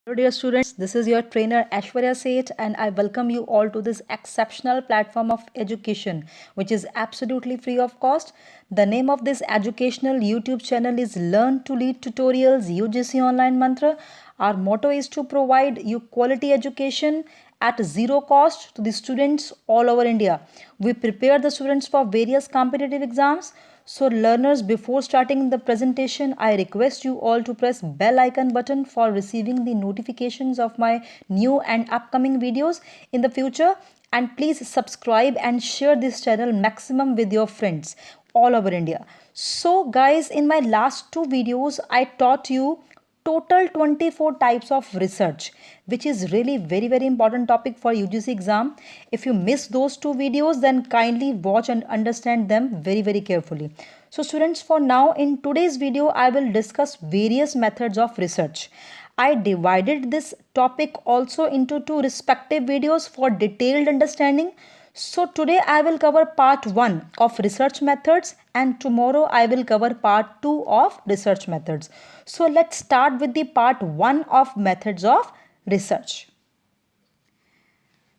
Hello, dear students. This is your trainer Aishwarya Seth, and I welcome you all to this exceptional platform of education, which is absolutely free of cost. The name of this educational YouTube channel is Learn to Lead Tutorials UGC Online Mantra. Our motto is to provide you quality education at zero cost to the students all over India. We prepare the students for various competitive exams. So learners, before starting the presentation, I request you all to press bell icon button for receiving the notifications of my new and upcoming videos in the future, and please subscribe and share this channel maximum with your friends all over India. So guys, in my last two videos I taught you total 24 types of research, which is really very important topic for UGC exam. If you miss those two videos, then kindly watch and understand them very carefully. So students, for now in today's video I will discuss various methods of research. I divided this topic also into two respective videos for detailed understanding. So today I will cover part 1 of research methods, and tomorrow I will cover part 2 of research methods. So let's start with the part 1 of methods of research.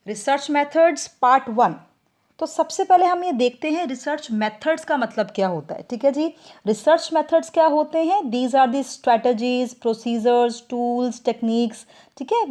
Research methods part 1। तो सबसे पहले हम ये देखते हैं research methods का मतलब क्या होता है। ठीक है जी, रिसर्च मेथड्स क्या होते हैं? These are the strategies, procedures, tools, techniques, ठीक है,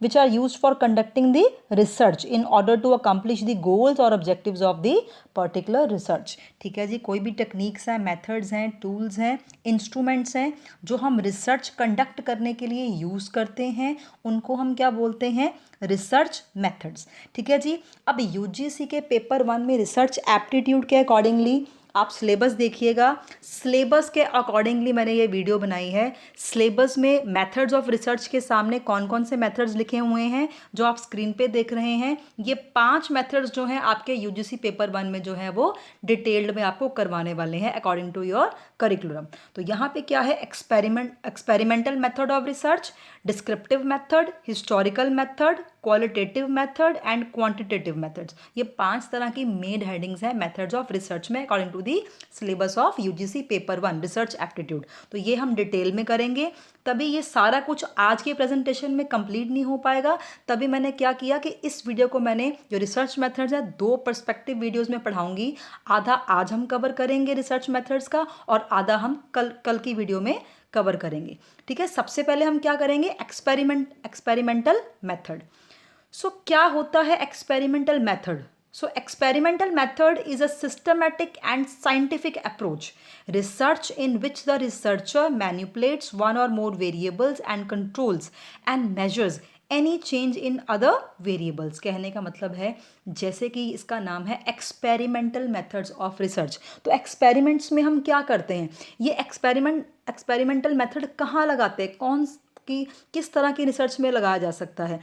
which are used for conducting the research in order to accomplish the goals or objectives of the particular research। ठीक है जी, कोई भी टेक्निक्स हैं, मेथड्स हैं, टूल्स हैं, इंस्ट्रूमेंट्स हैं जो हम रिसर्च कंडक्ट करने के लिए यूज़ करते हैं, उनको हम क्या बोलते हैं? Research methods. ठीक है जी, अब यूजीसी के पेपर 1 में रिसर्च एप्टीट्यूड के अकॉर्डिंगली आप सिलेबस देखिएगा। सिलेबस के अकॉर्डिंगली मैंने ये वीडियो बनाई है। सिलेबस में मेथड्स ऑफ रिसर्च के सामने कौन कौन से मेथड्स लिखे हुए हैं जो आप स्क्रीन पे देख रहे हैं। ये 5 मेथड्स जो हैं आपके यूजीसी पेपर 1 में जो है वो डिटेल्ड में आपको करवाने वाले हैं अकॉर्डिंग टू योर करिकुलम। तो यहाँ पे क्या है? Experimental method of research, descriptive method, historical method, qualitative method and quantitative methods. ये 5 तरह की मेन हेडिंग्स हैं मेथड्स ऑफ रिसर्च में according to the syllabus of UGC paper 1 research aptitude. तो ये हम डिटेल में करेंगे, तभी ये सारा कुछ आज के प्रेजेंटेशन में कंप्लीट नहीं हो पाएगा। तभी मैंने क्या किया कि इस वीडियो को मैंने जो रिसर्च मेथड्स है 2 पर्सपेक्टिव वीडियोस में पढ़ाऊंगी। आधा आज हम कवर करेंगे रिसर्च मेथड्स का और आधा हम कल की वीडियो में कवर करेंगे। ठीक है, सबसे पहले हम क्या करेंगे? Experimental method. सो क्या होता है experimental method? So experimental method is a systematic and scientific approach research in which the researcher manipulates one or more variables and controls and measures any change in other variables। कहने का मतलब है, जैसे कि इसका नाम है एक्सपेरिमेंटल मेथड्स ऑफ रिसर्च। तो एक्सपेरिमेंट्स में हम क्या करते हैं? ये एक्सपेरिमेंटल मेथड कहाँ लगाते हैं? किस तरह की रिसर्च में लगाया जा सकता है?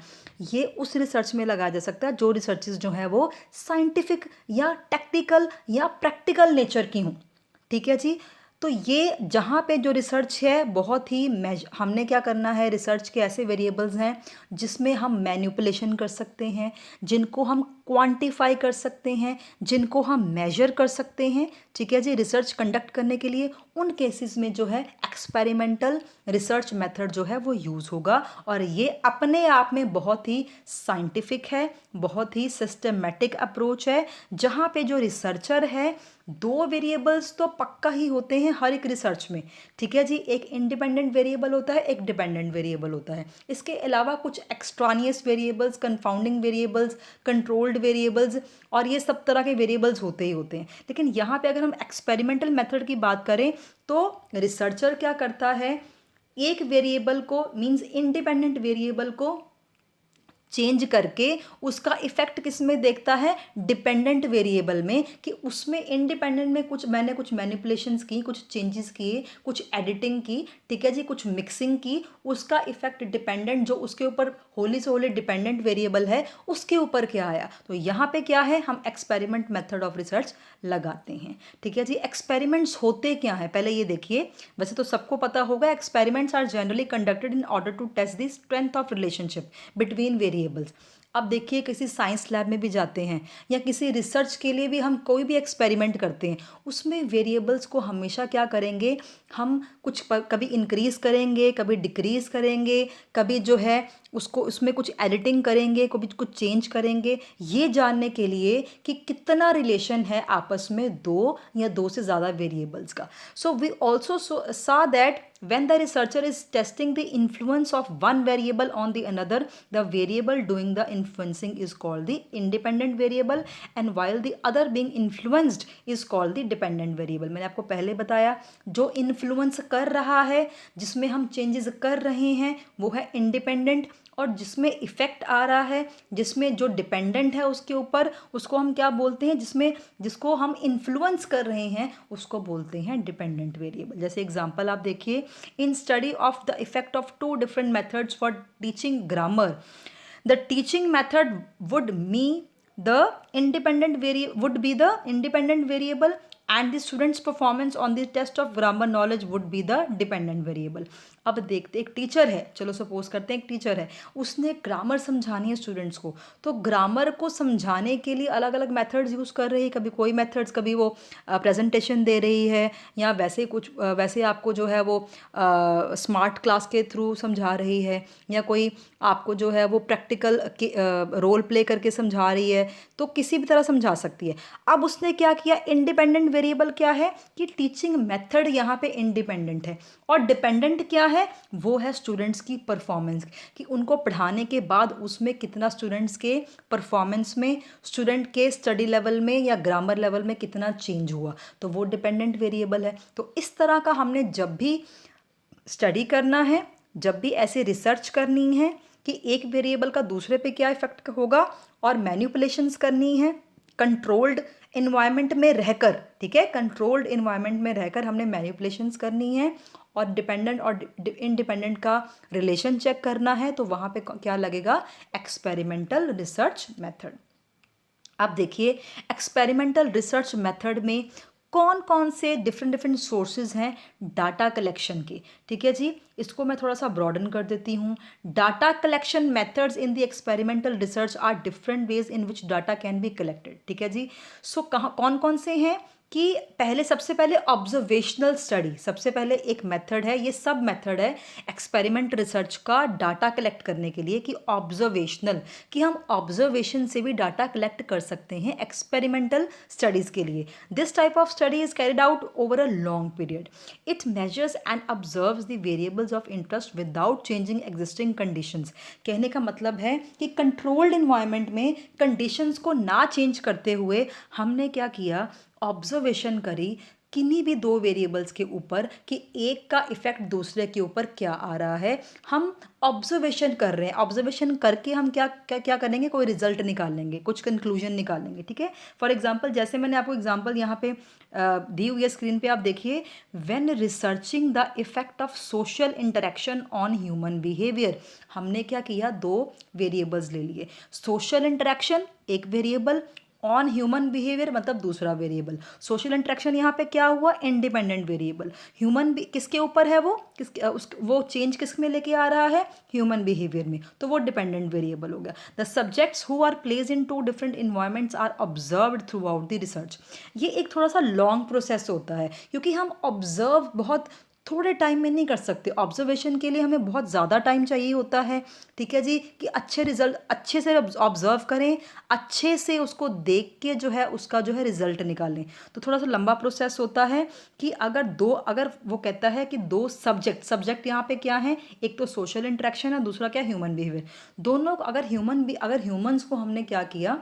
ये उस रिसर्च में लगाया जा सकता है जो रिसर्चेस जो है वो साइंटिफिक या टेक्निकल या प्रैक्टिकल नेचर की हों। ठीक है जी, तो ये जहाँ पे जो रिसर्च है बहुत ही हमने क्या करना है? रिसर्च के ऐसे वेरिएबल्स हैं जिसमें हम मैनिपुलेशन कर सकते हैं, जिनको हम क्वांटिफाई कर सकते हैं, जिनको हम मेजर कर सकते हैं। ठीक है जी, रिसर्च कंडक्ट करने के लिए उन केसेस में जो है एक्सपेरिमेंटल रिसर्च मेथड जो है वो यूज़ होगा, और ये अपने आप में बहुत ही साइंटिफिक है, बहुत ही सिस्टमेटिक अप्रोच है, जहाँ पे जो रिसर्चर है 2 वेरिएबल्स तो पक्का ही होते हैं हर एक रिसर्च में। ठीक है जी, एक इंडिपेंडेंट वेरिएबल होता है, एक डिपेंडेंट वेरिएबल होता है। इसके अलावा कुछ extraneous variables, confounding variables, controlled variables और ये सब तरह के वेरिएबल्स होते ही होते हैं। लेकिन यहाँ पे अगर हम एक्सपेरिमेंटल मेथड की बात करें तो रिसर्चर क्या करता है? एक वेरिएबल को मींस इंडिपेंडेंट वेरिएबल को चेंज करके उसका इफेक्ट किस में देखता है? डिपेंडेंट वेरिएबल में, कि उसमें इंडिपेंडेंट में मैंने कुछ मैनिपुलेशंस की, कुछ चेंजेस किए, कुछ एडिटिंग की, ठीक है जी, कुछ मिक्सिंग की, उसका इफेक्ट डिपेंडेंट जो उसके ऊपर होली से होली डिपेंडेंट वेरिएबल है उसके ऊपर क्या आया। तो यहाँ पे क्या है? हम एक्सपेरिमेंट मेथड ऑफ रिसर्च लगाते हैं। ठीक है जी, एक्सपेरिमेंट्स होते क्या हैं पहले ये देखिए। वैसे तो सबको पता होगा, experiments are generally conducted in order to test the strength of relationship between variables. Variables. अब देखिए किसी साइंस लैब में भी जाते हैं या किसी रिसर्च के लिए भी हम कोई भी एक्सपेरिमेंट करते हैं, उसमें वेरिएबल्स को हमेशा क्या करेंगे, हम कुछ कभी इंक्रीज़ करेंगे, कभी डिक्रीज़ करेंगे, कभी जो है उसको उसमें कुछ एडिटिंग करेंगे, कभी कुछ चेंज करेंगे, ये जानने के लिए कि कितना रिलेशन है आपस में दो या दो से ज़्यादा वेरिएबल्स का। So we also saw that when the researcher is testing the influence of one variable on the another, the variable doing the influencing is called the independent variable, and while the other being influenced is called the dependent variable. मैंने आपको पहले बताया जो influence कर रहा है, जिसमें हम चेंजेस कर रहे हैं, वो है इंडिपेंडेंट, और जिसमें इफ़ेक्ट आ रहा है, जिसमें जो डिपेंडेंट है उसके ऊपर, उसको हम क्या बोलते हैं, जिसको हम इन्फ्लुएंस कर रहे हैं उसको बोलते हैं डिपेंडेंट वेरिएबल। जैसे एग्जांपल आप देखिए, in study of the effect of two different methods for teaching grammar, the teaching method would be the independent variable and the student's performance on the test of grammar knowledge would be the dependent variable. अब देखते, एक teacher है, चलो suppose करते हैं एक teacher है, उसने ग्रामर समझानी है स्टूडेंट्स को, तो ग्रामर को समझाने के लिए अलग अलग मेथड्स यूज़ कर रही है, कभी कोई मेथड्स, कभी वो प्रेजेंटेशन दे रही है, या वैसे कुछ वैसे आपको जो है वो स्मार्ट क्लास के थ्रू समझा रही है, या कोई आपको जो है वो प्रैक्टिकल रोल प्ले करके समझा रही है, तो किसी भी तरह समझा सकती है। अब उसने क्या किया, इंडिपेंडेंट वेरिएबल क्या है कि टीचिंग मेथड यहाँ पे इंडिपेंडेंट है, और डिपेंडेंट क्या है, वो है स्टूडेंट्स की परफॉर्मेंस, कि उनको पढ़ाने के बाद उसमें कितना स्टूडेंट्स के परफॉर्मेंस में, स्टूडेंट के स्टडी लेवल में या ग्रामर लेवल में कितना चेंज हुआ, तो वो डिपेंडेंट वेरिएबल है। तो इस तरह का हमने जब भी स्टडी करना है, जब भी ऐसे रिसर्च करनी है कि एक वेरिएबल का दूसरे पे क्या इफेक्ट होगा, और मैनिपुलेशंस करनी है कंट्रोल्ड इन्वायरमेंट में रहकर, ठीक है, कंट्रोल्ड इन्वायरमेंट में रहकर हमने मैनिपुलेशंस करनी है, और डिपेंडेंट और इंडिपेंडेंट का रिलेशन चेक करना है, तो वहाँ पे क्या लगेगा, एक्सपेरिमेंटल रिसर्च मेथड। अब देखिए एक्सपेरिमेंटल रिसर्च मेथड में कौन कौन से डिफरेंट सोर्सेज हैं डाटा कलेक्शन के, ठीक है जी। इसको मैं थोड़ा सा ब्रॉडन कर देती हूँ। Data collection methods in the experimental research are different ways in which data can be collected, ठीक है जी। सो कौन कौन से हैं कि सबसे पहले ऑब्जर्वेशनल स्टडी, सबसे पहले एक मेथड है, ये सब मेथड है एक्सपेरिमेंट रिसर्च का डाटा कलेक्ट करने के लिए, कि ऑब्जर्वेशनल, कि हम ऑब्जर्वेशन से भी डाटा कलेक्ट कर सकते हैं एक्सपेरिमेंटल स्टडीज़ के लिए। This type of study is carried out over a long period. It measures and observes the variables of interest without changing existing conditions. कहने का मतलब है कि कंट्रोल्ड इन्वायरमेंट में कंडीशंस को ना चेंज करते हुए हमने क्या किया, ऑब्जर्वेशन करी किन्हीं भी दो वेरिएबल्स के ऊपर कि एक का इफेक्ट दूसरे के ऊपर क्या आ रहा है। हम ऑब्जर्वेशन कर रहे हैं, ऑब्जर्वेशन करके हम क्या क्या क्या करेंगे, कोई रिजल्ट निकालेंगे, कुछ कंक्लूजन निकालेंगे, ठीक है। फॉर एग्जांपल, जैसे मैंने आपको एग्जांपल यहाँ पे दी हुई है स्क्रीन पे, आप देखिए, when researching the effect of social interaction on human behaviour, हमने क्या किया, दो वेरिएबल्स ले लिए, सोशल इंटरेक्शन एक वेरिएबल, ऑन ह्यूमन बिहेवियर मतलब दूसरा वेरिएबल। सोशल इंटरेक्शन यहाँ पे क्या हुआ, इंडिपेंडेंट वेरिएबल, ह्यूमन किसके ऊपर है, वो चेंज किस में लेके आ रहा है, ह्यूमन बिहेवियर में, तो वो डिपेंडेंट वेरिएबल हो गया। The subjects who are place in two different environments are observed throughout the research. ये एक थोड़ा सा लॉन्ग प्रोसेस होता है, क्योंकि हम ऑब्जर्व बहुत थोड़े टाइम में नहीं कर सकते, ऑब्जर्वेशन के लिए हमें बहुत ज़्यादा टाइम चाहिए होता है, ठीक है जी, कि अच्छे रिजल्ट अच्छे से ऑब्जर्व करें, अच्छे से उसको देख के जो है उसका जो है रिजल्ट निकालें। तो थोड़ा सा लंबा प्रोसेस होता है कि अगर वो कहता है कि दो सब्जेक्ट यहाँ पे क्या है, एक तो सोशल इंटरेक्शन है, दूसरा क्या, ह्यूमन बिहेवियर। दोनों अगर ह्यूमंस को हमने क्या किया,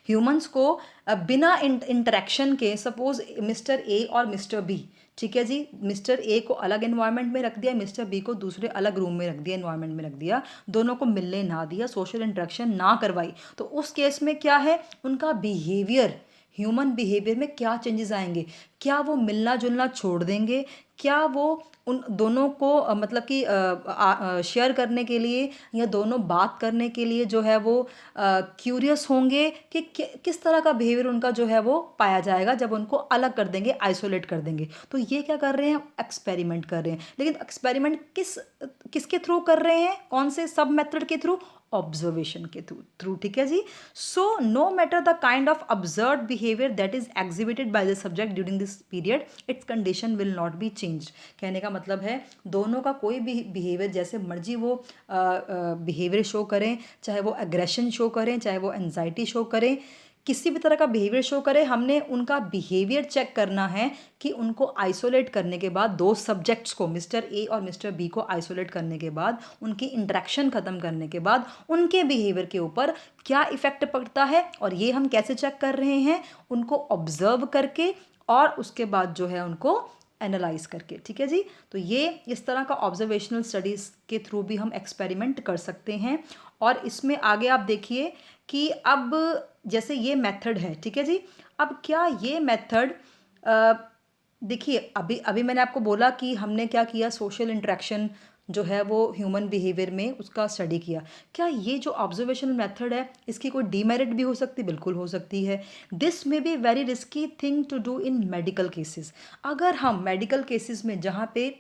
ह्यूमंस को बिना इंटरेक्शन के, सपोज मिस्टर ए और मिस्टर बी, ठीक है जी, मिस्टर ए को अलग एनवायरनमेंट में रख दिया, मिस्टर बी को दूसरे अलग रूम में रख दिया, एनवायरनमेंट में रख दिया, दोनों को मिलने ना दिया, सोशल इंटरेक्शन ना करवाई, तो उस केस में क्या है, उनका बिहेवियर, ह्यूमन बिहेवियर में क्या चेंजेस आएंगे, क्या वो मिलना जुलना छोड़ देंगे, क्या वो उन दोनों को मतलब कि शेयर करने के लिए या दोनों बात करने के लिए जो है वो क्यूरियस होंगे, कि किस तरह का बिहेवियर उनका जो है वो पाया जाएगा जब उनको अलग कर देंगे, आइसोलेट कर देंगे। तो ये क्या कर रहे हैं, एक्सपेरिमेंट कर रहे हैं, लेकिन एक्सपेरिमेंट किसके थ्रू कर रहे हैं, कौन से सब मेथड के थ्रू, ऑब्जर्वेशन के थ्रू, ठीक है जी। So no matter the kind of observe behaviour that is exhibited by the subject during this period, its condition will not be change. कहने का मतलब है दोनों का कोई भी बिहेवियर जैसे मर्जी वो बिहेवियर शो करें, चाहे वो एग्रेशन शो करें, चाहे वो एंजाइटी शो करें, किसी भी तरह का बिहेवियर शो करे, हमने उनका बिहेवियर चेक करना है कि उनको आइसोलेट करने के बाद, दो सब्जेक्ट्स को मिस्टर ए और मिस्टर बी को आइसोलेट करने के बाद, उनकी इंटरेक्शन ख़त्म करने के बाद उनके बिहेवियर के ऊपर क्या इफ़ेक्ट पड़ता है, और ये हम कैसे चेक कर रहे हैं, उनको ऑब्जर्व करके और उसके बाद जो है उनको एनालाइज करके, ठीक है जी। तो ये इस तरह का ऑब्जर्वेशनल स्टडीज़ के थ्रू भी हम एक्सपेरिमेंट कर सकते हैं। और इसमें आगे आप देखिए कि अब जैसे ये मेथड है, ठीक है जी। अब क्या ये मेथड, देखिए अभी अभी मैंने आपको बोला कि हमने क्या किया, सोशल इंटरेक्शन जो है वो ह्यूमन बिहेवियर में उसका स्टडी किया। क्या ये जो ऑब्जर्वेशनल मेथड है इसकी कोई डीमेरिट भी हो सकती, बिल्कुल हो सकती है। दिस में be very risky thing to do in medical cases. अगर हम मेडिकल केसेस में जहाँ पे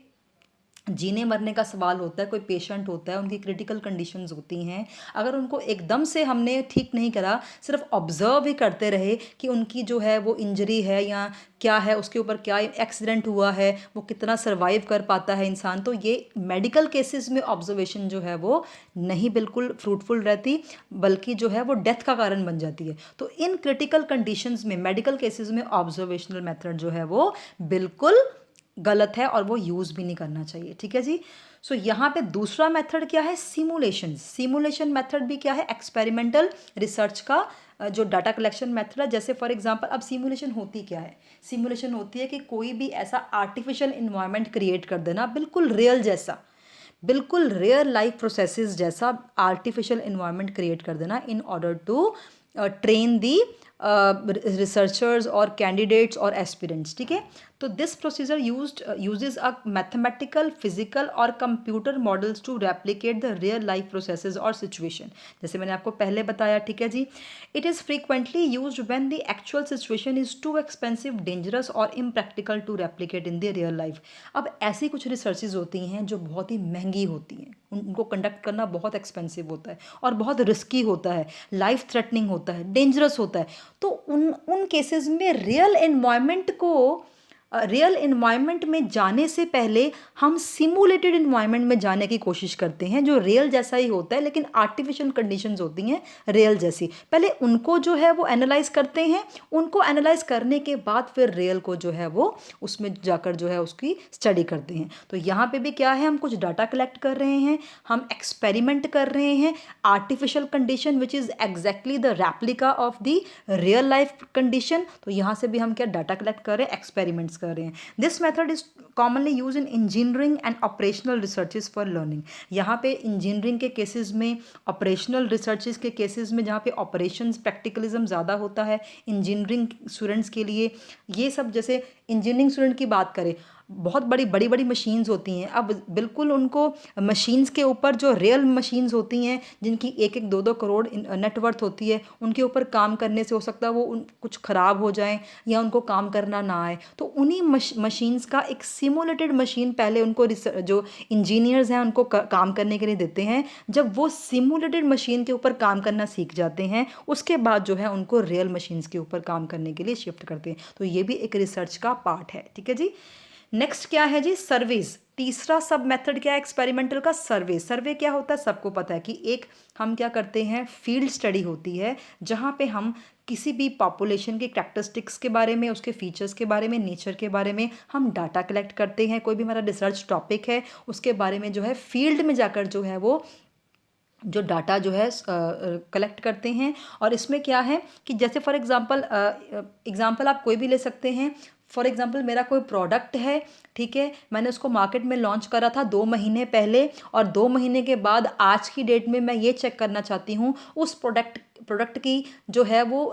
जीने मरने का सवाल होता है, कोई पेशेंट होता है, उनकी क्रिटिकल कंडीशंस होती हैं, अगर उनको एकदम से हमने ठीक नहीं करा, सिर्फ ऑब्जर्व ही करते रहे कि उनकी जो है वो इंजरी है या क्या है, उसके ऊपर क्या एक्सीडेंट हुआ है, वो कितना सर्वाइव कर पाता है इंसान, तो ये मेडिकल केसेस में ऑब्जर्वेशन जो है वो नहीं बिल्कुल फ्रूटफुल रहती, बल्कि जो है वो डेथ का कारण बन जाती है। तो इन क्रिटिकल कंडीशंस में, मेडिकल केसेस में ऑब्जर्वेशनल मेथड जो है वो बिल्कुल गलत है और वो यूज़ भी नहीं करना चाहिए, ठीक है जी। सो यहाँ पे दूसरा मेथड क्या है, सिमुलेशन। सिमुलेशन मेथड भी क्या है, एक्सपेरिमेंटल रिसर्च का जो डाटा कलेक्शन मेथड है। जैसे फॉर एग्जांपल अब सिमुलेशन होती क्या है, सिमुलेशन होती है कि कोई भी ऐसा आर्टिफिशियल इन्वायरमेंट क्रिएट कर देना, बिल्कुल रियल जैसा, बिल्कुल रियल लाइफ प्रोसेसेस जैसा आर्टिफिशियल इन्वायरमेंट क्रिएट कर देना in order to train the researchers और कैंडिडेट्स और एस्पिरेंट्स, ठीक है। तो this procedure uses a mathematical, physical और computer models to replicate the real life processes और सिचुएशन, जैसे मैंने आपको पहले बताया, ठीक है जी। It is frequently used when the actual situation is too expensive, dangerous और impractical to replicate in the real life. अब ऐसी कुछ रिसर्चेज होती हैं जो बहुत ही महंगी होती हैं, उनको कंडक्ट करना बहुत एक्सपेंसिव होता है और बहुत रिस्की होता है, लाइफ थ्रेटनिंग होता है, डेंजरस होता है। तो उन केसेस में रियल इन्वायरमेंट में जाने से पहले हम सिमुलेटेड इन्वायरमेंट में जाने की कोशिश करते हैं, जो रियल जैसा ही होता है लेकिन आर्टिफिशियल कंडीशंस होती हैं रियल जैसी। पहले उनको जो है वो एनालाइज करते हैं, उनको एनालाइज करने के बाद फिर रियल को जो है वो उसमें जाकर जो है उसकी स्टडी करते हैं। तो यहाँ पे भी क्या है, हम कुछ डाटा कलेक्ट कर रहे हैं, हम एक्सपेरिमेंट कर रहे हैं, artificial condition which is exactly the replica of the real life condition. तो यहाँ से भी हम क्या डाटा कलेक्ट कर रहे हैं, एक्सपेरिमेंट्स कर रहे हैं। This method is commonly use in engineering and operational researches for learning. यहाँ पे इंजीनियरिंग के केसेस में, ऑपरेशनल रिसर्चेज के केसेस में, जहाँ पे ऑपरेशंस प्रैक्टिकलिज्म ज़्यादा होता है इंजीनियरिंग स्टूडेंट्स के लिए, ये सब जैसे इंजीनियरिंग स्टूडेंट की बात करें, बहुत बड़ी बड़ी मशीन्स होती हैं। अब बिल्कुल उनको मशीन्स के ऊपर, जो रियल मशीन्स होती हैं जिनकी 1-1, 2-2 करोड़ नेटवर्थ होती है, उनके ऊपर काम करने से हो सकता है वो कुछ ख़राब हो जाएं या उनको काम करना ना आए। तो उन्हीं मशीन्स का एक सिमुलेटेड मशीन पहले उनको जो इंजीनियर्स हैं उनको काम करने के लिए देते हैं। जब वो सिमुलेटेड मशीन के ऊपर काम करना सीख जाते हैं, उसके बाद जो है उनको रियल मशीन्स के ऊपर काम करने के लिए शिफ्ट करते हैं। तो ये भी एक रिसर्च का पार्ट है, ठीक है जी। नेक्स्ट क्या है जी, सर्वेज। तीसरा सब मेथड क्या है एक्सपेरिमेंटल का, सर्वे। सर्वे क्या होता है, सबको पता है कि एक हम क्या करते हैं, फील्ड स्टडी होती है जहाँ पे हम किसी भी पॉपुलेशन के कैरेक्टरिस्टिक्स के बारे में, उसके फीचर्स के बारे में, नेचर के बारे में हम डाटा कलेक्ट करते हैं। कोई भी हमारा रिसर्च टॉपिक है उसके बारे में जो है फील्ड में जाकर जो है वो जो डाटा जो है कलेक्ट करते हैं। और इसमें क्या है कि जैसे फॉर एग्जांपल आप कोई भी ले सकते हैं। फॉर एग्जांपल मेरा कोई प्रोडक्ट है, ठीक है, मैंने उसको मार्केट में लॉन्च करा था 2 महीने पहले, और 2 महीने के बाद आज की डेट में मैं ये चेक करना चाहती हूँ उस प्रोडक्ट की जो है वो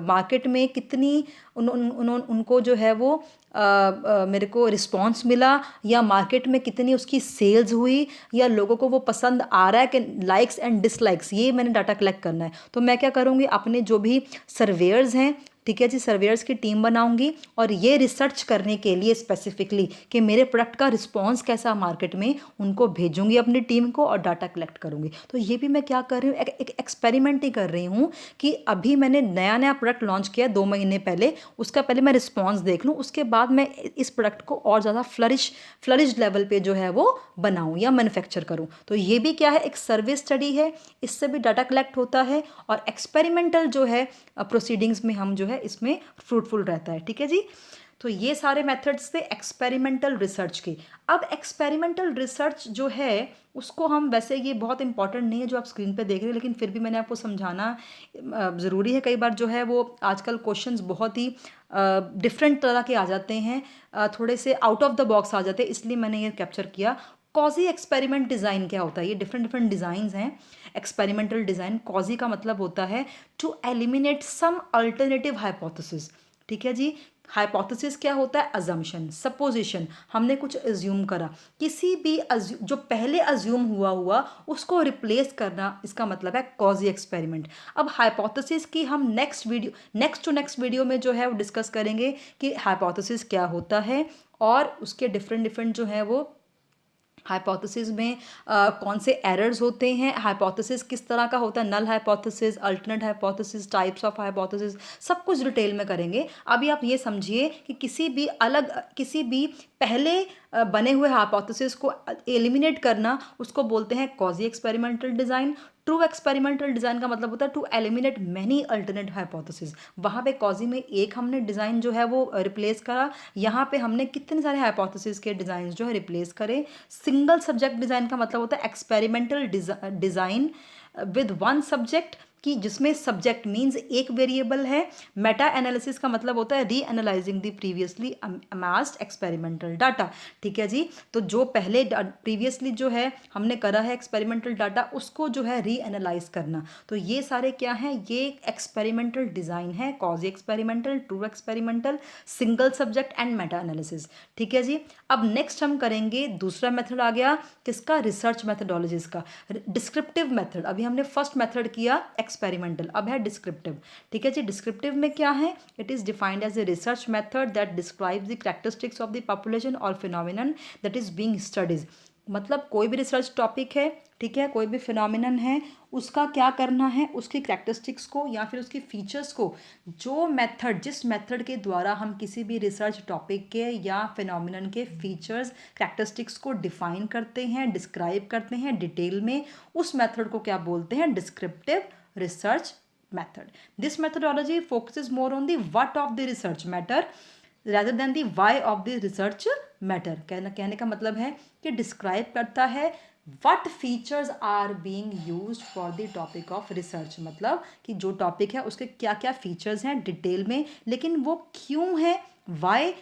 मार्केट में कितनी उनको जो है वो मेरे को रिस्पॉन्स मिला, या मार्केट में कितनी उसकी सेल्स हुई, या लोगों को वो पसंद आ रहा है कि लाइक्स एंड डिसलाइक्स, ये मैंने डाटा कलेक्ट करना है। तो मैं क्या करूँगी, अपने जो भी सर्वेयर्स हैं, ठीक है जी, सर्वेयर्स की टीम बनाऊंगी और ये रिसर्च करने के लिए स्पेसिफिकली कि मेरे प्रोडक्ट का रिस्पॉन्स कैसा मार्केट में, उनको भेजूंगी अपनी टीम को और डाटा कलेक्ट करूंगी। तो ये भी मैं क्या कर रही हूँ, एक एक्सपेरिमेंट ही कर रही हूँ कि अभी मैंने नया नया प्रोडक्ट लॉन्च किया 2 महीने पहले, उसका पहले मैं रिस्पॉन्स देख लूँ, उसके बाद मैं इस प्रोडक्ट को और ज़्यादा फ्लरिश लेवल पे जो है वो बनाऊँ या मैन्युफैक्चर करूँ। तो ये भी क्या है, एक सर्वे स्टडी है, इससे भी डाटा कलेक्ट होता है और एक्सपेरिमेंटल जो है प्रोसीडिंग्स में हम जो है इसमें फ्रूटफुल रहता है। ठीक है जी, तो ये सारे मेथड्स थे एक्सपेरिमेंटल रिसर्च के। अब एक्सपेरिमेंटल रिसर्च जो है उसको हम, वैसे ये बहुत इंपॉर्टेंट नहीं है जो आप स्क्रीन पे देख रहे हैं, लेकिन फिर भी मैंने आपको समझाना ज़रूरी है। कई बार जो है वो आजकल क्वेश्चंस बहुत ही डिफरेंट तरह के आ जाते हैं, थोड़े से आउट ऑफ द बॉक्स आ जाते हैं, इसलिए मैंने ये कैप्चर किया। कॉजी एक्सपेरिमेंट डिज़ाइन क्या होता है, ये डिफरेंट डिफरेंट डिज़ाइंस हैं। एक्सपेरिमेंटल डिज़ाइन, कॉजी का मतलब होता है to eliminate some alternative hypothesis. ठीक है जी, हाइपोथेसिस क्या होता है, अजम्पशन, सपोजिशन, हमने कुछ अज्यूम करा, किसी भी जो पहले अज्यूम हुआ उसको रिप्लेस करना, इसका मतलब है कॉजी एक्सपेरिमेंट। अब हाइपोथेसिस की हम नेक्स्ट वीडियो में जो है वो डिस्कस करेंगे कि हाइपोथेसिस क्या होता है और उसके डिफरेंट जो है वो हाइपोथेसिस में कौन से एरर्स होते हैं, हाइपोथेसिस किस तरह का होता है, null hypothesis, alternate hypothesis, types of hypothesis, सब कुछ डिटेल में करेंगे। अभी आप ये समझिए कि किसी भी पहले बने हुए हाइपोथेसिस को एलिमिनेट करना, उसको बोलते हैं quasi experimental design. True experimental design का मतलब होता है to eliminate many alternate hypothesis. वहाँ पे कॉजी में एक हमने डिज़ाइन जो है वो रिप्लेस करा, यहाँ पे हमने कितने सारे हाइपोथेसिस के डिज़ाइन जो है रिप्लेस करे। सिंगल सब्जेक्ट डिज़ाइन का मतलब होता है experimental design with one subject, कि जिसमें सब्जेक्ट मीन्स एक वेरिएबल है। मेटा एनालिसिस का मतलब होता है reanalysing the previously amassed experimental data. ठीक है जी, तो जो पहले प्रीवियसली जो है हमने करा है एक्सपेरिमेंटल डाटा, उसको जो है री एनालाइज करना। तो ये सारे क्या हैं, ये एक्सपेरिमेंटल डिज़ाइन है, quasi experimental, true experimental, single subject and meta analysis. ठीक है जी, अब नेक्स्ट हम करेंगे दूसरा मेथड आ गया किसका, रिसर्च मेथडोलॉजीज का, डिस्क्रिप्टिव मेथड। अभी हमने फर्स्ट मेथड किया एक्सपेरिमेंटल, अब है डिस्क्रिप्टिव। ठीक है जी, डिस्क्रिप्टिव में क्या है, it is defined as a research method that describes the characteristics of the population और phenomenon that is being studies. मतलब कोई भी रिसर्च टॉपिक है, ठीक है, कोई भी फिनोमिनन है, उसका क्या करना है, उसकी कैरेक्टरिस्टिक्स को या फिर उसकी फीचर्स को, जिस मेथड के द्वारा हम किसी भी रिसर्च टॉपिक के या फिनोमिनन के फीचर्स कैरेक्टरिस्टिक्स को डिफाइन करते हैं, डिस्क्राइब करते हैं डिटेल में, उस मेथड को क्या बोलते हैं, descriptive research method. This methodology focuses more on the what of the research matter rather than the why of the research matter. कहने का मतलब है कि डिस्क्राइब करता है what features are being used for the topic of research, मतलब कि जो टॉपिक है उसके क्या क्या फीचर्स हैं डिटेल में, लेकिन वो क्यों है, वाई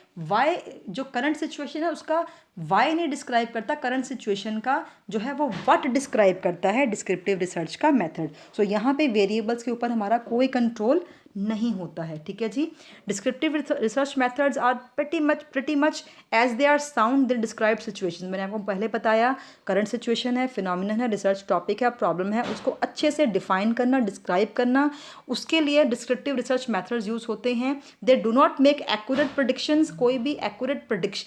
जो करंट सिचुएशन है उसका वाई नहीं डिस्क्राइब करता, करंट सिचुएशन का जो है वो व्हाट डिस्क्राइब करता है डिस्क्रिप्टिव रिसर्च का मेथड। सो यहाँ पे वेरिएबल्स के ऊपर हमारा कोई कंट्रोल नहीं होता है। ठीक है जी, descriptive research methods are pretty much as they are sound they describe situation. मैंने आपको पहले बताया, करंट सिचुएशन है, फिनोमिनन है, रिसर्च टॉपिक है, प्रॉब्लम है, उसको अच्छे से डिफाइन करना, डिस्क्राइब करना, उसके लिए डिस्क्रिप्टिव रिसर्च मेथड्स यूज होते हैं। They do not make accurate predictions, कोई भी एक्यूरेट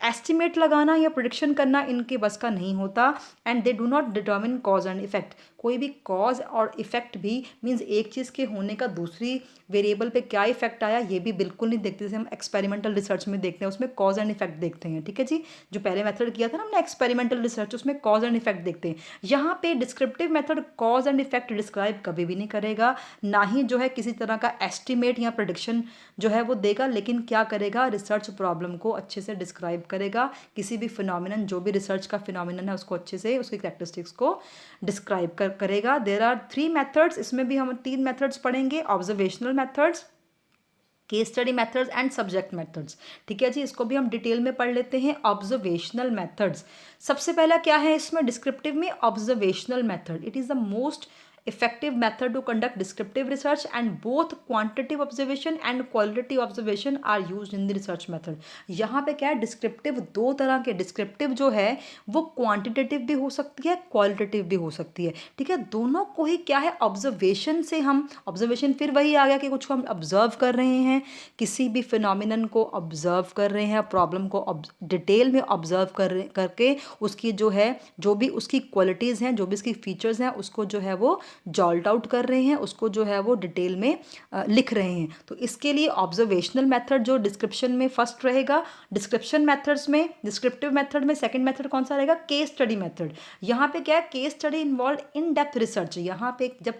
एस्टिमेट लगाना या प्रिडिक्शन करना इनके बस का नहीं होता। And they do not determine cause and effect, कोई भी कॉज और इफेक्ट भी मीन्स एक चीज़ के होने का दूसरी वेरिएबल पे क्या इफेक्ट आया ये भी बिल्कुल नहीं देखते, जैसे हम एक्सपेरिमेंटल रिसर्च में देखते हैं, उसमें कॉज एंड इफेक्ट देखते हैं। ठीक है जी, जो पहले मेथड किया था ना हमने एक्सपेरिमेंटल रिसर्च, उसमें कॉज एंड इफेक्ट देखते हैं। यहाँ पे descriptive method cause and effect describe कभी भी नहीं करेगा, ना ही जो है किसी तरह का एस्टिमेट या प्रेडिक्शन जो है वो देगा, लेकिन क्या करेगा, रिसर्च प्रॉब्लम को अच्छे से डिस्क्राइब करेगा, किसी भी फिनोमिनन, जो भी रिसर्च का फिनोमिनन है उसको अच्छे से उसकी कैरेक्टरिस्टिक्स को डिस्क्राइब करेगा। देयर आर 3 मेथड्स, इसमें भी हम 3 मेथड्स पढ़ेंगे, observational methods, case study methods and subject methods. ठीक है जी, इसको भी हम डिटेल में पढ़ लेते हैं। ऑब्जर्वेशनल मेथड्स, सबसे पहला क्या है इसमें डिस्क्रिप्टिव में, observational method, it is the most effective method to conduct descriptive research and both quantitative observation and qualitative observation are used in the research method. यहाँ पे क्या है, डिस्क्रिप्टिव दो तरह के, डिस्क्रिप्टिव जो है वो क्वांटिटेटिव भी हो सकती है, क्वालिटेटिव भी हो सकती है, ठीक है। दोनों को ही क्या है, ऑब्जर्वेशन से हम, ऑब्जर्वेशन फिर वही आ गया कि कुछ को हम ऑब्जर्व कर रहे हैं, किसी भी फिनोमिनन को ऑब्जर्व कर रहे हैं, प्रॉब्लम को डिटेल में ऑब्जर्व करके उसकी जो है, जो भी उसकी क्वालिटीज़ हैं, जो भी उसकी फीचर्स हैं, उसको जो है वो जॉल्ट आउट कर रहे हैं, उसको जो है वो डिटेल में लिख रहे हैं। तो इसके लिए ऑब्जर्वेशनल मेथड जो डिस्क्रिप्शन में फर्स्ट रहेगा, डिस्क्रिप्शन मेथड्स में, डिस्क्रिप्टिव मेथड में सेकंड मेथड कौन सा रहेगा, केस स्टडी मेथड। यहाँ पे क्या है, case study involve in depth research. यहाँ पे जब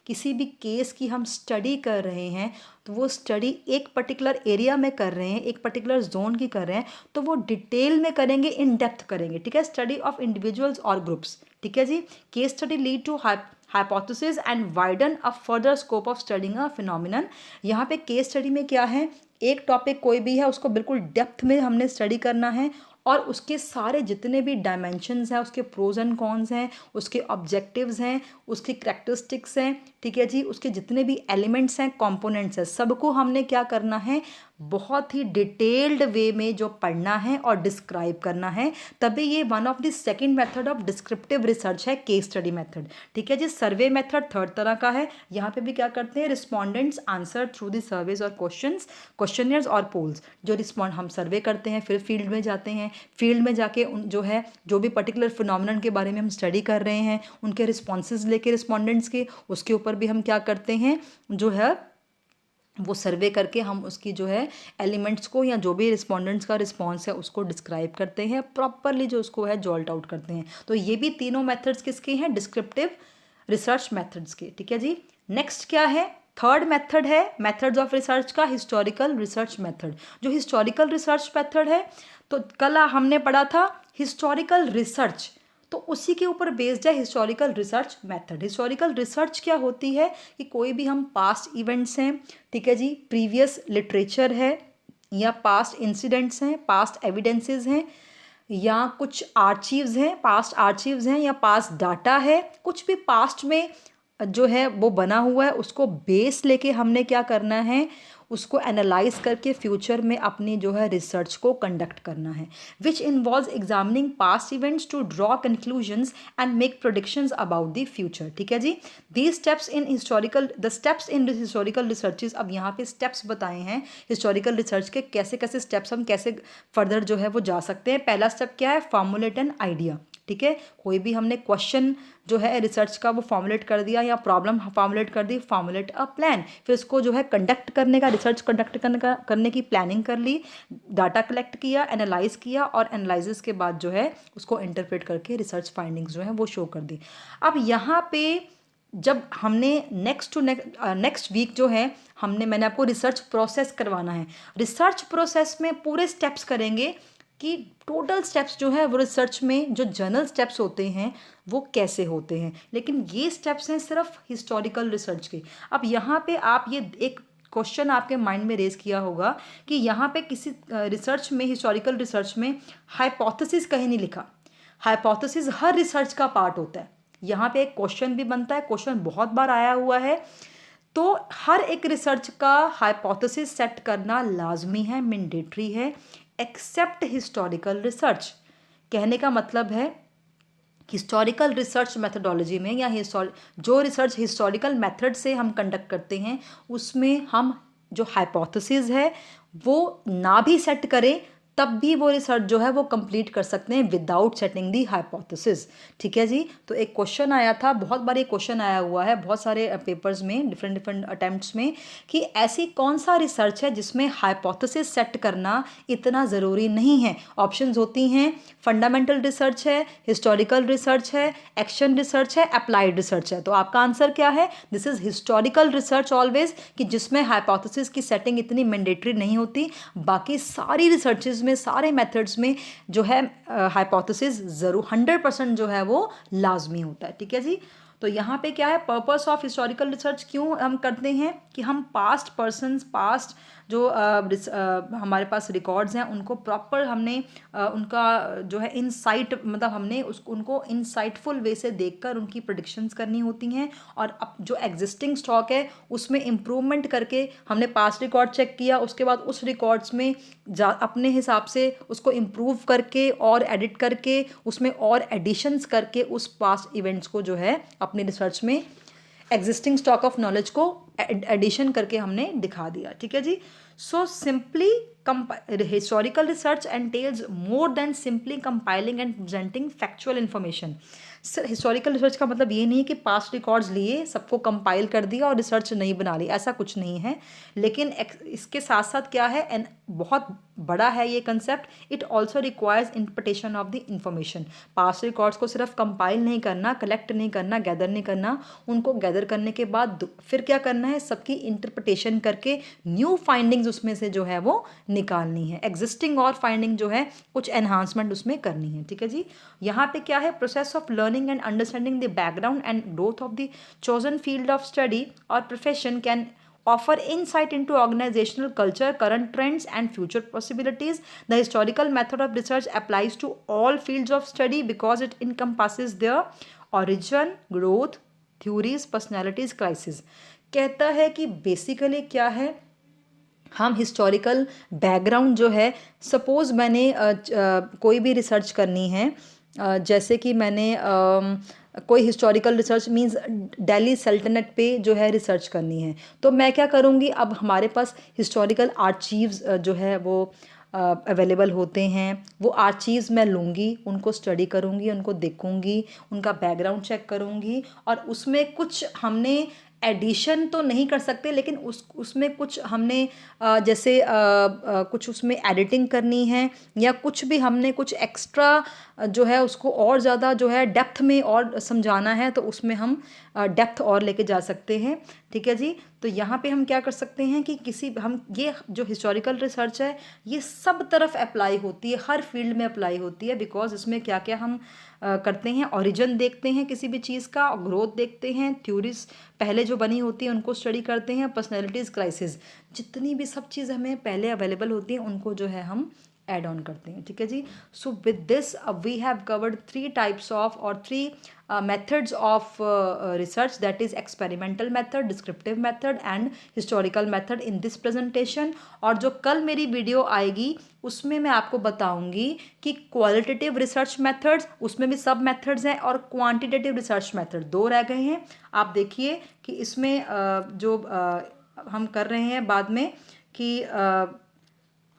किसी भी केस की हम स्टडी कर रहे हैं तो वो स्टडी एक पर्टिकुलर एरिया में कर रहे हैं, एक पर्टिकुलर जोन की कर रहे हैं, तो वो डिटेल में करेंगे, इन डेप्थ करेंगे, ठीक है। स्टडी ऑफ इंडिविजुअल्स और ग्रुप्स, ठीक है जी। Case study lead to hypothesis and widen a further scope of studying a phenomenon। यहाँ पे केस स्टडी में क्या है, एक टॉपिक कोई भी है उसको बिल्कुल डेप्थ में हमने स्टडी करना है और उसके सारे जितने भी डायमेंशंस हैं, उसके प्रोज एंड कॉन्स हैं, उसके ऑब्जेक्टिव्स हैं, उसकी करैक्टरिस्टिक्स हैं, ठीक है जी, उसके जितने भी एलिमेंट्स हैं, कंपोनेंट्स हैं, सबको हमने क्या करना है, बहुत ही डिटेल्ड वे में जो पढ़ना है और डिस्क्राइब करना है। तभी ये one of the second method of descriptive research है, केस स्टडी मेथड, ठीक है जी। सर्वे मेथड थर्ड तरह का है। यहाँ पे भी क्या करते हैं, respondents answer through the surveys और क्वेश्चनियर्स और पोल्स। जो रिस्पॉन्ड हम सर्वे करते हैं, फिर फील्ड में जाते हैं, फील्ड में जाके जो है, जो भी पर्टिकुलर फिनोमिनन के बारे में हम स्टडी कर रहे हैं, उनके रिस्पॉन्सेज लेके रिस्पॉन्डेंट्स के, उसके ऊपर भी हम क्या करते हैं, जो है वो सर्वे करके हम उसकी जो है एलिमेंट्स को, या जो भी रिस्पॉन्डेंट्स का रिस्पॉन्स है उसको डिस्क्राइब करते हैं प्रॉपरली, जो उसको है जॉल्ट आउट करते हैं। तो ये भी तीनों मेथड्स किसके हैं, डिस्क्रिप्टिव रिसर्च मेथड्स के, ठीक है जी। नेक्स्ट क्या है, थर्ड मेथड है मेथड्स ऑफ रिसर्च का, हिस्टोरिकल रिसर्च मेथड। जो हिस्टोरिकल रिसर्च मेथड है, तो कल हमने पढ़ा था हिस्टोरिकल रिसर्च, तो उसी के ऊपर बेस्ड है historical research method. Historical research क्या होती है कि कोई भी हम पास्ट इवेंट्स हैं, ठीक है जी, प्रीवियस लिटरेचर है, या पास्ट इंसिडेंट्स हैं, पास्ट एविडेंसेस हैं, या कुछ आर्चीव्स हैं, पास्ट आर्चीव्स हैं, या पास्ट डाटा है, कुछ भी पास्ट में जो है वो बना हुआ है, उसको बेस लेके हमने क्या करना है, उसको एनालाइज करके फ्यूचर में अपनी जो है रिसर्च को कंडक्ट करना है। Which involves examining past events to draw conclusions and make predictions about the future, ठीक है जी। The steps in historical researches, अब यहाँ पे स्टेप्स बताए हैं हिस्टोरिकल रिसर्च के, कैसे कैसे स्टेप्स हम कैसे फर्दर जो है वो जा सकते हैं। पहला स्टेप क्या है, फॉर्मुलेट एन आइडिया, ठीक है। कोई भी हमने क्वेश्चन जो है रिसर्च का वो फॉर्मुलेट कर दिया, या प्रॉब्लम फॉर्मुलेट कर दी, फॉर्मुलेट अ प्लान, फिर उसको जो है कंडक्ट करने का, रिसर्च कंडक्ट करने की प्लानिंग कर ली, डाटा कलेक्ट किया, एनालाइज किया, और एनालिसिस के बाद जो है उसको इंटरप्रेट करके रिसर्च फाइंडिंग्स जो है वो शो कर दी। अब यहाँ पे जब हमने नेक्स्ट वीक जो है मैंने आपको रिसर्च प्रोसेस करवाना है। रिसर्च प्रोसेस में पूरे स्टेप्स करेंगे कि टोटल स्टेप्स जो है वो रिसर्च में जो जर्नल स्टेप्स होते हैं वो कैसे होते हैं, लेकिन ये स्टेप्स हैं सिर्फ हिस्टोरिकल रिसर्च के। अब यहाँ पे आप ये एक क्वेश्चन आपके माइंड में रेज किया होगा कि यहाँ पे किसी रिसर्च में, हिस्टोरिकल रिसर्च में हाइपोथेसिस कहीं नहीं लिखा। हाइपोथेसिस हर रिसर्च का पार्ट होता है। यहाँ पे एक क्वेश्चन भी बनता है, क्वेश्चन बहुत बार आया हुआ है, तो हर एक रिसर्च का हाइपोथेसिस सेट करना लाजमी है, मैंडेटरी है, एक्सेप्ट हिस्टोरिकल रिसर्च। कहने का मतलब है हिस्टोरिकल रिसर्च मेथडोलॉजी में, या जो रिसर्च हिस्टोरिकल मेथड से हम कंडक्ट करते हैं उसमें हम जो हाइपोथेसिस है वो ना भी सेट करें तब भी वो रिसर्च जो है वो कंप्लीट कर सकते हैं विदाउट सेटिंग दी हाइपोथेसिस, ठीक है जी। तो एक क्वेश्चन आया था, बहुत बार ये क्वेश्चन आया हुआ है बहुत सारे पेपर्स में, डिफरेंट अटेम्प्ट्स में, कि ऐसी कौन सा रिसर्च है जिसमें हाइपोथेसिस सेट करना इतना ज़रूरी नहीं है। ऑप्शंस होती हैं, फंडामेंटल रिसर्च है, हिस्टोरिकल रिसर्च है, एक्शन रिसर्च है, अप्लाइड रिसर्च है। तो आपका आंसर क्या है, this is historical research always, कि जिसमें हाइपोथेसिस की सेटिंग इतनी मैंडेटरी नहीं होती। बाकी सारी रिसर्चेज में, सारे मेथड्स में जो है हाइपोथेसिस ज़रूर 100% जो है वो लाजमी होता है, ठीक है जी। तो यहाँ पे क्या है, पर्पस ऑफ हिस्टोरिकल रिसर्च क्यों हम करते हैं कि हम पास्ट पर्सन्स, पास्ट जो हमारे पास रिकॉर्ड्स हैं उनको प्रॉपर हमने उनका जो है इंसाइट, मतलब हमने उनको इंसाइटफुल वे से देखकर उनकी प्रेडिक्शंस करनी होती हैं। और अब जो एग्जिस्टिंग स्टॉक है उसमें इम्प्रूवमेंट करके हमने पास्ट रिकॉर्ड चेक किया, उसके बाद उस रिकॉर्ड्स में अपने हिसाब से उसको इम्प्रूव करके और एडिट करके उसमें और एडिशंस करके उस पास्ट इवेंट्स को जो है अपनी रिसर्च में एग्जिस्टिंग स्टॉक ऑफ नॉलेज को एडिशन करके हमने दिखा दिया। ठीक है जी। So simply historical research entails more than simply compiling and presenting factual information. Historical research का मतलब ये नहीं है कि पास्ट रिकॉर्ड्स लिए सबको कंपाइल कर दिया और रिसर्च नहीं बना ली, ऐसा कुछ नहीं है। लेकिन इसके साथ साथ क्या है, एंड बहुत बड़ा है ये concept, it also requires interpretation of the information. Past records को सिर्फ कंपाइल नहीं करना, कलेक्ट नहीं करना, गैदर नहीं करना, उनको गैदर करने के बाद फिर क्या करना है, सबकी इंटरप्रिटेशन करके न्यू फाइंडिंग्स उसमें से जो है वो निकालनी है। एग्जिस्टिंग और फाइंडिंग जो है कुछ एनहांसमेंट उसमें करनी है। ठीक है जी। यहाँ पे क्या है, process of learning and understanding the background and growth of the chosen field of study और profession can offer insight into organizational culture, current trends, and future possibilities. The historical method of research applies to all fields of study because it encompasses their origin, growth, theories, personalities, crisis. कहता है कि basically क्या है, हम historical background जो है, suppose मैंने कोई भी रिसर्च करनी है, जैसे कि मैंने कोई हिस्टोरिकल रिसर्च मींस दिल्ली सल्तनत पे जो है रिसर्च करनी है, तो मैं क्या करूँगी, अब हमारे पास हिस्टोरिकल आर्चीव्स जो है वो अवेलेबल होते हैं, वो आर्चीव्स मैं लूँगी, उनको स्टडी करूँगी, उनको देखूँगी, उनका बैकग्राउंड चेक करूँगी, और उसमें कुछ हमने एडिशन तो नहीं कर सकते, लेकिन उसमें कुछ हमने जैसे कुछ उसमें एडिटिंग करनी है, या कुछ भी हमने कुछ एक्स्ट्रा जो है उसको और ज़्यादा जो है डेप्थ में और समझाना है, तो उसमें हम डेप्थ और लेके जा सकते हैं। ठीक है जी। तो यहाँ पे हम क्या कर सकते हैं कि ये जो हिस्टोरिकल रिसर्च है ये सब तरफ अप्लाई होती है, हर फील्ड में अप्लाई होती है, बिकॉज इसमें क्या क्या हम करते हैं, ओरिजिन देखते हैं किसी भी चीज़ का, ग्रोथ देखते हैं, थ्योरीज पहले जो बनी होती है उनको स्टडी करते हैं, पर्सनैलिटीज़, क्राइसिस, जितनी भी सब चीज़ हमें पहले अवेलेबल होती हैं उनको जो है हम एड ऑन करते हैं। ठीक है जी। So with this we have covered 3 types of और 3 methods of research, that is experimental method, descriptive method and historical method in this presentation। और जो कल मेरी वीडियो आएगी उसमें मैं आपको बताऊंगी कि क्वालिटेटिव रिसर्च मेथड्स, उसमें भी सब मेथड्स हैं, और क्वांटिटेटिव रिसर्च मेथड 2 रह गए हैं। आप देखिए कि इसमें जो हम कर रहे हैं बाद में कि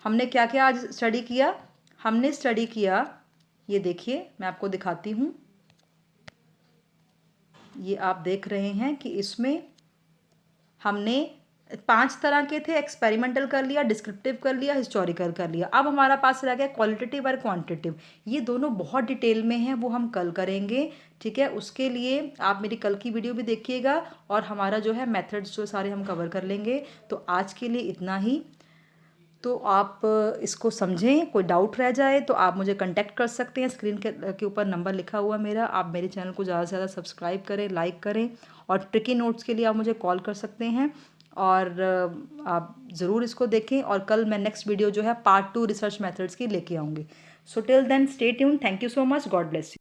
हमने क्या क्या आज स्टडी किया। हमने स्टडी किया, ये देखिए मैं आपको दिखाती हूँ, ये आप देख रहे हैं कि इसमें हमने 5 तरह के थे, एक्सपेरिमेंटल कर लिया, डिस्क्रिप्टिव कर लिया, हिस्टोरिकल कर लिया। अब हमारा पास रह गया क्वालिटेटिव और क्वांटिटेटिव। ये दोनों बहुत डिटेल में हैं, वो हम कल करेंगे। ठीक है, उसके लिए आप मेरी कल की वीडियो भी देखिएगा, और हमारा जो है मेथड्स जो सारे हम कवर कर लेंगे। तो आज के लिए इतना ही। तो आप इसको समझें, कोई डाउट रह जाए तो आप मुझे कांटेक्ट कर सकते हैं, स्क्रीन के ऊपर नंबर लिखा हुआ मेरा। आप मेरे चैनल को ज़्यादा से ज़्यादा सब्सक्राइब करें, लाइक करें, और ट्रिकी नोट्स के लिए आप मुझे कॉल कर सकते हैं। और आप ज़रूर इसको देखें, और कल मैं नेक्स्ट वीडियो जो है पार्ट 2 रिसर्च मेथड्स की लेके आऊँगी। So till then stay tuned, thank you so much, God bless you.